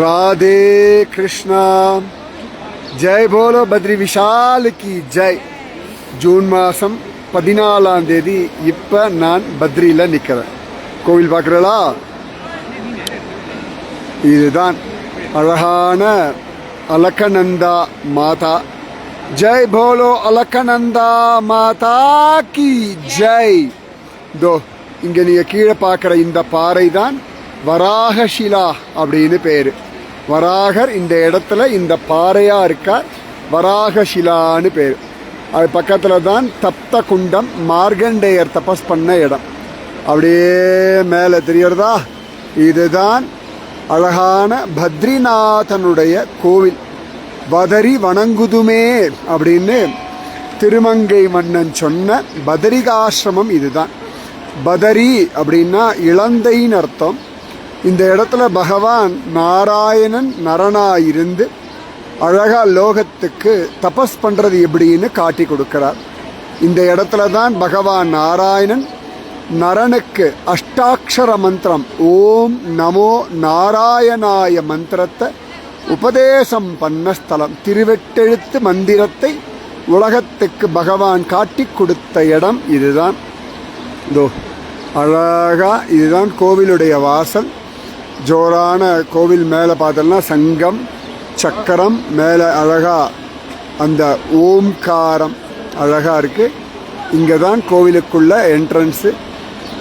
Radhe Krishna. Jai polo Badri Vishal கி Jai. June மாதம் 14ஆம் தேதி இப்போ நான் பத்ரியில் நிற்கிறேன். கோவில் பார்க்குறதா? இதுதான் அழகான அலக்கநந்தா மாதா. ஜெய் போலோ அலக்கநந்தா மாதா கி ஜெய். தோ இங்கே நீங்கள் கீழே பார்க்குற இந்த பாறை தான் வராகஷிலா அப்படின்னு பேர். வராகர் இந்த இடத்துல இந்த பாறையாக இருக்கார், வராகஷிலான்னு பேர். அது பக்கத்தில் தான் தப்த குண்டம், மார்கண்டேயர் தபஸ் பண்ண இடம். அப்படியே மேலே தெரியறதா? இதுதான் அழகான பத்ரிநாதனுடைய கோவில். பதரி வணங்குதுமே அப்படின்னு திருமங்கை மன்னன் சொன்ன பதரிகாசிரமம் இதுதான். பதரி அப்படின்னா இளந்தைன்னு அர்த்தம். இந்த இடத்துல பகவான் நாராயணன் நரனாயிருந்து அழகா லோகத்துக்கு தபஸ் பண்ணுறது எப்படின்னு காட்டி கொடுக்கிறார். இந்த இடத்துல தான் பகவான் நாராயணன் நரனுக்கு அஷ்டாட்சர மந்திரம் ஓம் நமோ நாராயணாய மந்திரத்தை உபதேசம் பண்ண ஸ்தலம். திருவெட்டெழுத்து மந்திரத்தை உலகத்துக்கு பகவான் காட்டி கொடுத்த இடம் இதுதான். இதோ அழகா இதுதான் கோவிலுடைய வாசல். ஜோரான கோவில். மேலே பார்த்தோம்னா சங்கம் சக்கரம், மேலே அழகா அந்த ஓம்காரம் அழகாக இருக்குது. இங்கே தான் கோவிலுக்குள்ள என்ட்ரன்ஸு.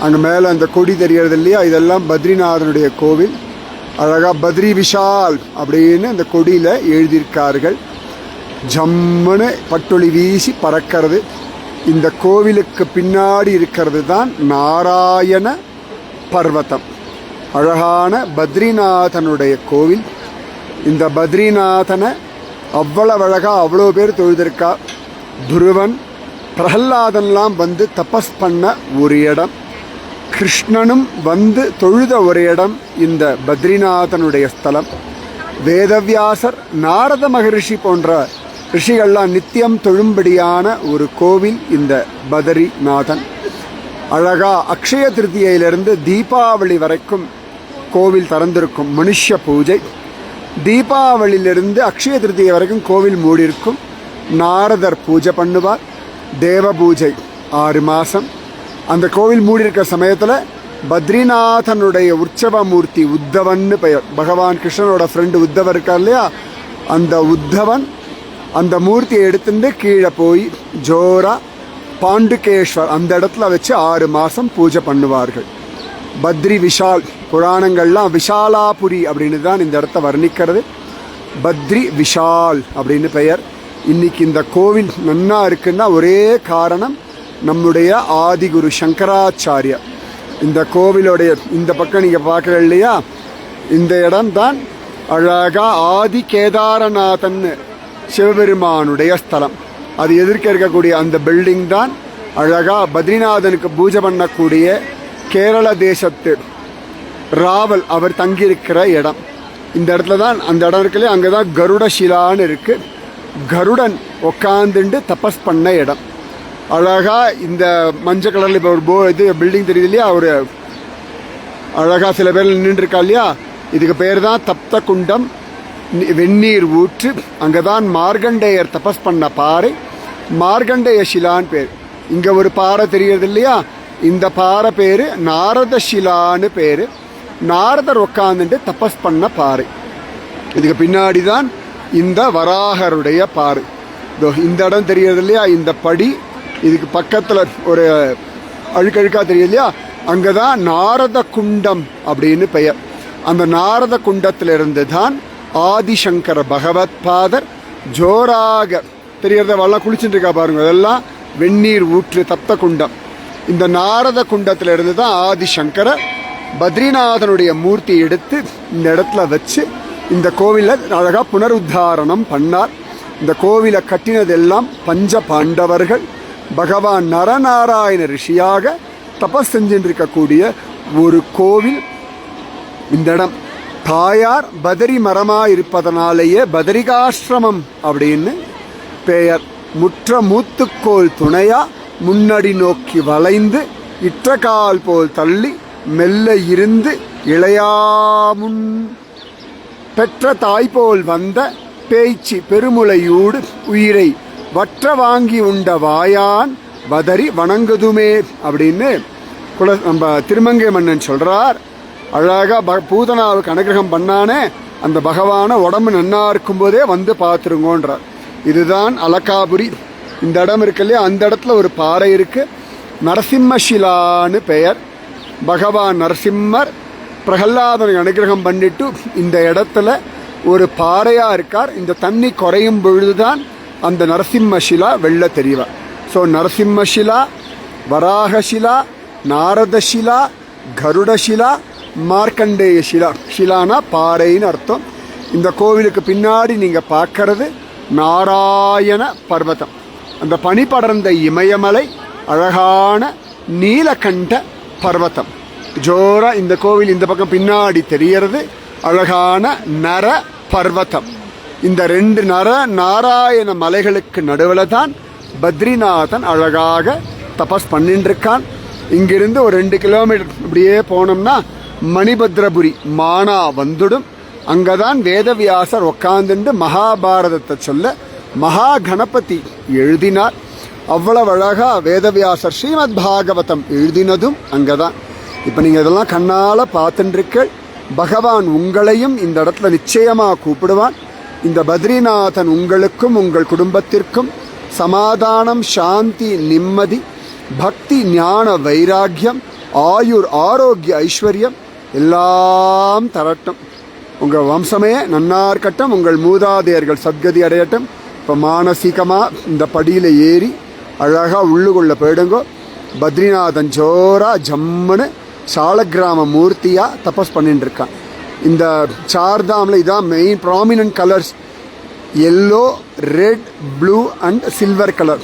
அங்கே மேலே அந்த கொடி தெரியறது இல்லையா, இதெல்லாம் பத்ரிநாதனுடைய கோவில். அழகாக பத்ரி விஷால் அப்படின்னு அந்த கொடியில் எழுதியிருக்கார்கள். ஜம்முன்னு பட்டொளி வீசி பறக்கிறது. இந்த கோவிலுக்கு பின்னாடி இருக்கிறது தான் நாராயண பர்வதம். அழகான பத்ரிநாதனுடைய கோவில். இந்த பத்ரிநாதனை அவ்வளவு அழகாக அவ்வளோ பேர் தொழுதிருக்கா. துருவன் பிரகல்லாதன்லாம் வந்து தபஸ் பண்ண ஒரு இடம். கிருஷ்ணனும் வந்து தொழுத ஒரு இடம் இந்த பத்ரிநாதனுடைய ஸ்தலம். வேதவியாசர், நாரத மகரிஷி போன்ற ரிஷிகள்லாம் நித்தியம் தொழும்படியான ஒரு கோவில் இந்த பத்ரிநாதன். அழகா அக்ஷய திருத்தியிலிருந்து தீபாவளி வரைக்கும் கோவில் திறந்திருக்கும். மனுஷ பூஜை. தீபாவளியிலிருந்து அக்ஷய திருத்தியை வரைக்கும் கோவில் மூடியிருக்கும். நாரதர் பூஜை பண்ணுவார். தேவ பூஜை 6 மாதம். அந்த கோவில் மூடியிருக்கிற சமயத்தில் பத்ரிநாதனுடைய உற்சவ மூர்த்தி உத்தவன்னு பெயர். பகவான் கிருஷ்ணனோட ஃப்ரெண்டு உத்தவர் இருக்கார் இல்லையா, அந்த உத்தவன் அந்த மூர்த்தியை எடுத்துட்டு கீழே போய் ஜோரா பாண்டுகேஸ்வர் அந்த இடத்துல வச்சு 6 மாதம் பூஜை பண்ணுவார்கள். பத்ரி விஷால். புராணங்கள்லாம் விஷாலாபுரி அப்படின்னு தான் இந்த இடத்த வர்ணிக்கிறது. பத்ரி விஷால் அப்படின்னு பெயர். இன்னைக்கு இந்த கோவில் நன்னா இருக்குன்னா ஒரே காரணம் நம்முடைய ஆதிகுரு சங்கராச்சாரியர். இந்த கோவிலுடைய இந்த பக்கம் நீங்கள் பார்க்குற இல்லையா, இந்த இடம் தான் அழகா ஆதி கேதாரநாதன் சிவபெருமானுடைய ஸ்தலம். அது எதிர்க்க இருக்கக்கூடிய அந்த பில்டிங் தான் அழகா பத்ரிநாதனுக்கு பூஜை பண்ணக்கூடிய கேரள தேசத்து ராவல் அவர் தங்கியிருக்கிற இடம். இந்த இடத்துல தான் அந்த இடம் இருக்குல்லையே, அங்கே தான் கருடஷிலான்னு இருக்குது. கருடன் உட்காந்துண்டு தபஸ் பண்ண இடம். அழகா இந்த மஞ்சள் கலரில் இப்போ ஒரு இது பில்டிங் தெரியுது இல்லையா, ஒரு அழகா சில பேர் நின்றுருக்கா இல்லையா, இதுக்கு பேர் தான் தப்த குண்டம், வெந்நீர் ஊற்று. அங்கே தான் மார்கண்டேயர் தபஸ் பண்ண பாறை, மார்கண்டேய ஷிலான்னு பேர். இங்கே ஒரு பாறை தெரியறது இல்லையா, இந்த பாறை பேர் நாரத ஷிலான்னு பேர். நாரதர் உட்காந்துட்டு தபஸ் பண்ண பாறை. இதுக்கு பின்னாடி தான் இந்த வராகருடைய பாறை. இந்த இடம் தெரியறது இல்லையா, இந்த படி, இதுக்கு பக்கத்தில் ஒரு அழுக்கழுக்காக தெரியுது இல்லையா, அங்கே தான் நாரத குண்டம் அப்படின்னு பெயர். அந்த நாரத குண்டத்திலிருந்து தான் ஆதிசங்கர பகவத் பாதர் ஜோராக தெரியறத வல்லாம் குளிச்சுட்டு இருக்கா பாருங்க, அதெல்லாம் வெந்நீர் ஊற்று தப்த குண்டம். இந்த நாரத குண்டத்திலிருந்து தான் ஆதிசங்கர பத்ரிநாதனுடைய மூர்த்தி எடுத்து இந்த இடத்துல வச்சு இந்த கோவிலை அழகாக புனருத்தாரணம் பண்ணார். இந்த கோவிலை கட்டினதெல்லாம் பஞ்ச பாண்டவர்கள். பகவான் நரநாராயண ரிஷியாக தபஸ் செஞ்சுட்டு இருக்கக்கூடிய ஒரு கோவில் இந்த இடம். தாயார் பதரி மரமாக இருப்பதனாலேயே பதரிகாசிரமம் அப்படின்னு பெயர். முற்ற மூத்துக்கோள் துணையா முன்னடி நோக்கி வளைந்து இற்றகால் போல் தள்ளி மெல்ல இருந்து இளையாமுன் பெற்ற தாய்போல் வந்த பேய்ச்சி பெருமுளையூடு உயிரை வற்ற வாங்கி உண்ட வாயான் வதறி வணங்குதுமே அப்படின்னு நம்ம திருமங்கை மன்னன் சொல்றார். அழகா பூதனாவுக்கு அனுகிரகம் பண்ணானே அந்த பகவான உடம்பு நன்னா இருக்கும்போதே வந்து பார்த்துருங்கோன்றார். இதுதான் அலகாபுரி. இந்த இடம் இருக்கு இல்லையா, அந்த இடத்துல ஒரு பாறை இருக்கு, நரசிம்மஷிலான்னு பெயர். பகவான் நரசிம்மர் பிரகல்லாதனை அனுகிரகம் பண்ணிட்டு இந்த இடத்துல ஒரு பாறையா இருக்கார். இந்த தண்ணி குறையும் பொழுதுதான் அந்த நரசிம்மஷிலா வெள்ள தெரிவார். ஸோ நரசிம்மஷிலா, வராகஷிலா, நாரதஷிலா, கருடஷிலா, மார்க்கண்டேய ஷிலா. ஷிலானா பாறைன்னு அர்த்தம். இந்த கோவிலுக்கு பின்னாடி நீங்க பார்க்கறது நாராயண பர்வதம். அந்த பனி படர்ந்த இமயமலை அழகான நீலகண்ட பர்வதம். ஜோரா இந்த கோவில் இந்த பக்கம் பின்னாடி தெரியறது அழகான நர பர்வதம். இந்த 2 நாராயண மலைகளுக்கு நடுவில் தான் பத்ரிநாதன் அழகாக தபஸ் பண்ணிட்டு இருக்கான். இங்கிருந்து ஒரு 2 கிலோமீட்டர் இப்படியே போனோம்னா மணிபத்ரபுரி மானா வந்துடும். அங்கதான் வேதவியாசர் உட்கார்ந்துட்டு மகாபாரதத்தை சொல்ல மகா கணபதி எழுதினார். அவ்வளவு அழகா வேதவியாசர் ஸ்ரீமத் பாகவதம் எழுதினதும் அங்கதான். இப்ப நீங்க இதெல்லாம் கண்ணால பார்த்துருக்க. பகவான் உங்களையும் இந்த இடத்துல நிச்சயமா கூப்பிடுவான். இந்த பத்ரிநாதன் உங்களுக்கும் உங்கள் குடும்பத்திற்கும் சமாதானம், சாந்தி, நிம்மதி, பக்தி, ஞான, வைராக்கியம், ஆயுர், ஆரோக்கிய, ஐஸ்வர்யம் எல்லாம் தரட்டும். உங்க வம்சமே நன்னா இருக்கட்டும். உங்கள் மூதாதையர்கள் சத்கதி அடையட்டும். இப்போ மானசீகமா இந்த படியில ஏறி அழகா உள்ளுக்குள்ள போயிடுங்கோ. பத்ரிநாதன் ஜோரா ஜம்முன்னு சாலக்கிராம மூர்த்தியா தபஸ் பண்ணிட்டு இருக்கான். இந்த சார்தாம்ல இதான் main prominent colours, yellow, red, blue and silver colour.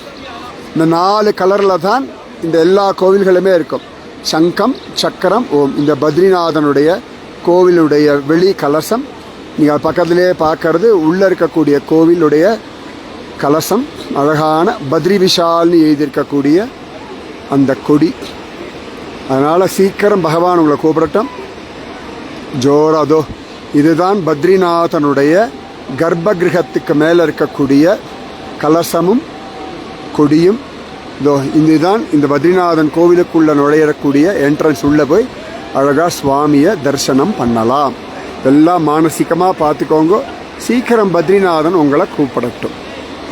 இந்த 4 கலர்ல தான் இந்த எல்லா கோவில்களுமே இருக்கும். சங்கம், சக்கரம், ஓம். இந்த பத்ரிநாதனுடைய கோவிலுடைய வெளி கலசம் நீங்கள் பக்கத்திலே பார்க்கறது உள்ள இருக்கக்கூடிய கோவிலுடைய கலசம். அழகான பத்ரி விஷால்னு எழுதியிருக்கக்கூடிய அந்த கொடி. அதனால சீக்கிரம் பகவான் உங்களை கூப்பிடட்டும். ஜோராதோ இதுதான் பத்ரிநாதனுடைய கர்ப்ப கிரகத்துக்கு மேலே இருக்கக்கூடிய கலசமும் கொடியும். இதோ இதுதான் இந்த பத்ரிநாதன் கோவிலுக்குள்ள நுழையக்கூடிய என்ட்ரன்ஸ். உள்ள போய் அழகா சுவாமியை தரிசனம் பண்ணலாம். எல்லாம் மானசீகமாக பார்த்துக்கோங்க. சீக்கிரம் பத்ரிநாதன் உங்களை கூப்பிடட்டும்.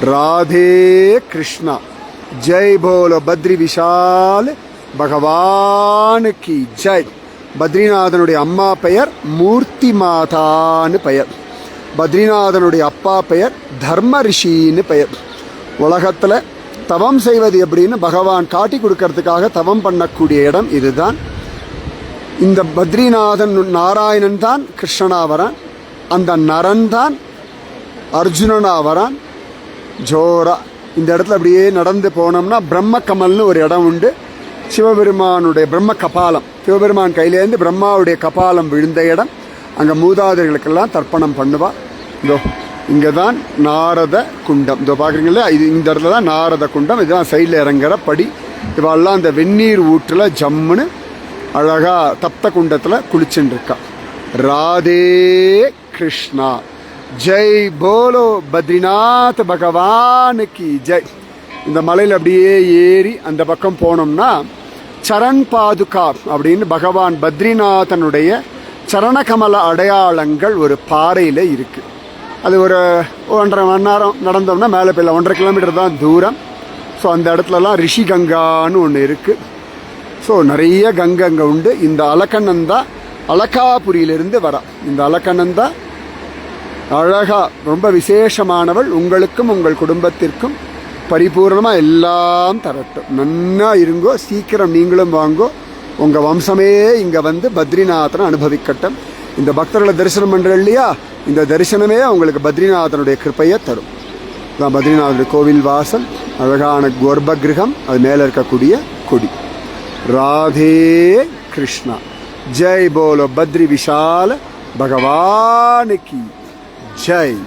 ராதே கிருஷ்ணா. ஜெய் போலோ பத்ரி விஷால் பகவானுக்கு ஜெய். பத்ரிநாதனுடைய அம்மா பெயர் மூர்த்தி மாதான்னு பெயர். பத்ரிநாதனுடைய அப்பா பெயர் தர்ம ரிஷின்னு பெயர். உலகத்தில் தவம் செய்வது எப்படின்னு பகவான் காட்டி கொடுக்கறதுக்காக தவம் பண்ணக்கூடிய இடம் இதுதான். இந்த பத்ரிநாதன் நாராயணன் தான் கிருஷ்ணனா வரான். அந்த நரன் தான் அர்ஜுனனா வரான். ஜோரா இந்த இடத்துல அப்படியே நடந்து போனோம்னா பிரம்ம கமல்னு ஒரு இடம் உண்டு. சிவபெருமானுடைய பிரம்ம கபாலம், சிவபெருமான் கையிலேருந்து பிரம்மாவுடைய கபாலம் விழுந்த இடம். அங்கே மூதாதையர்களுக்கெல்லாம் தர்ப்பணம் பண்ணுவா. இதோ இங்கே தான் நாரத குண்டம். இதோ பார்க்குறீங்களா, இது இந்த இடத்துல தான் நாரத குண்டம். இதுதான் சைடில் இறங்குற படி. இவெல்லாம் அந்த வெந்நீர் ஊற்றில் ஜம்முன்னு அழகா தப்த குண்டத்தில் குளிச்சுட்டு இருக்கா. ராதே கிருஷ்ணா. ஜெய் போலோ பத்ரிநாத் பகவானுக்கு ஜெய். இந்த மலையில் அப்படியே ஏறி அந்த பக்கம் போனோம்னா சரண் பாதுகா அப்படின்னு பகவான் பத்ரிநாதனுடைய சரணகமல அடையாளங்கள் ஒரு பாறையில் இருக்கு. அது ஒரு 1.5 மணி நேரம் நடந்தோம்னா மேலே போயிடலாம். 1.5 கிலோமீட்டர் தான் தூரம். ஸோ அந்த இடத்துலலாம் ரிஷி கங்கான்னு ஒன்று இருக்குது. ஸோ நிறைய கங்கை அங்கே உண்டு. இந்த அலக்கநந்தா அலகாபுரியிலிருந்து வரா. இந்த அலக்கநந்தா அழகா ரொம்ப விசேஷமானவள். உங்களுக்கும் உங்கள் குடும்பத்திற்கும் பரிபூர்ணமாக எல்லாம் தரட்டும். நன்னா இருங்கோ. சீக்கிரம் நீங்களும் வாங்கோ. உங்கள் வம்சமே இங்கே வந்து பத்ரிநாதனை அனுபவிக்கட்டும். இந்த பக்தர்களை தரிசனம் பண்ணுற இல்லையா, இந்த தரிசனமே உங்களுக்கு பத்ரிநாதனுடைய கிருப்பையை தரும். தான் பத்ரிநாதனுடைய கோவில் வாசல், அழகான கர்ப்ப கிரகம், அது மேலே இருக்கக்கூடிய கொடி. ராதே கிருஷ்ணா. ஜெய் போலோ பத்ரி விஷால் பகவானுக்கு ஜெய்.